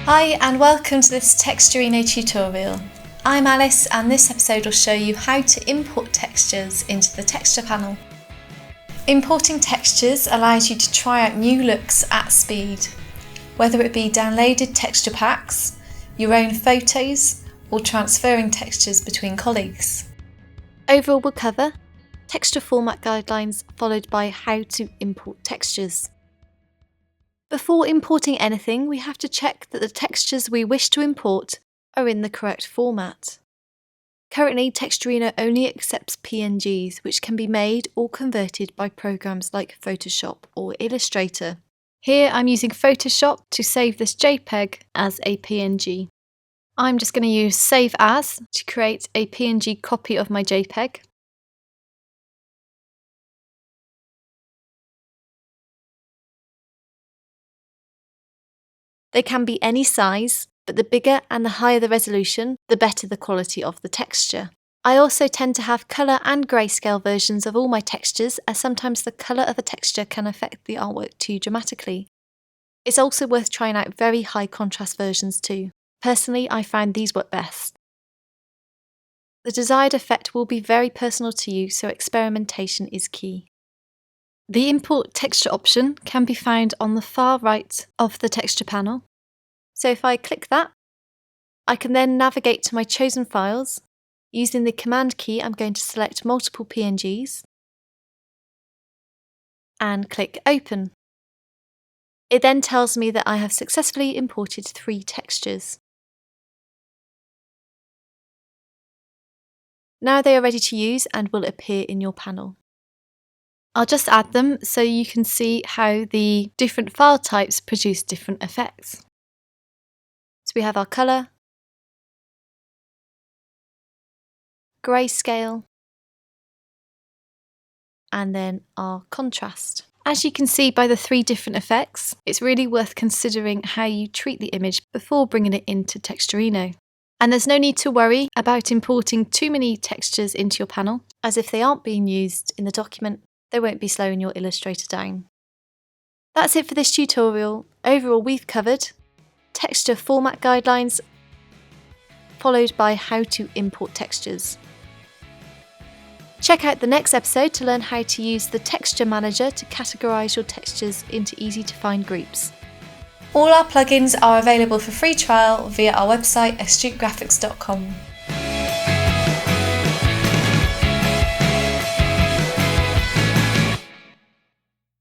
Hi and welcome to this Texturino tutorial. I'm Alice and this episode will show you how to import textures into the texture panel. Importing textures allows you to try out new looks at speed, whether it be downloaded texture packs, your own photos, or transferring textures between colleagues. Overall we'll cover texture format guidelines followed by how to import textures. Before importing anything, we have to check that the textures we wish to import are in the correct format. Currently, Texturino only accepts PNGs, which can be made or converted by programs like Photoshop or Illustrator. Here I'm using Photoshop to save this JPEG as a PNG. I'm just going to use Save As to create a PNG copy of my JPEG. They can be any size, but the bigger and the higher the resolution, the better the quality of the texture. I also tend to have colour and grayscale versions of all my textures, as sometimes the colour of a texture can affect the artwork too dramatically. It's also worth trying out very high contrast versions too. Personally, I find these work best. The desired effect will be very personal to you, so experimentation is key. The Import Texture option can be found on the far right of the texture panel. So if I click that, I can then navigate to my chosen files. Using the Command key, I'm going to select multiple PNGs and click Open. It then tells me that I have successfully imported 3 textures. Now they are ready to use and will appear in your panel. I'll just add them so you can see how the different file types produce different effects. So we have our colour, grayscale, and then our contrast. As you can see by the 3 different effects, it's really worth considering how you treat the image before bringing it into Texturino. And there's no need to worry about importing too many textures into your panel, as if they aren't being used in the document, they won't be slowing your Illustrator down. That's it for this tutorial. Overall, we've covered texture format guidelines, followed by how to import textures. Check out the next episode to learn how to use the Texture Manager to categorise your textures into easy-to-find groups. All our plugins are available for free trial via our website astutegraphics.com.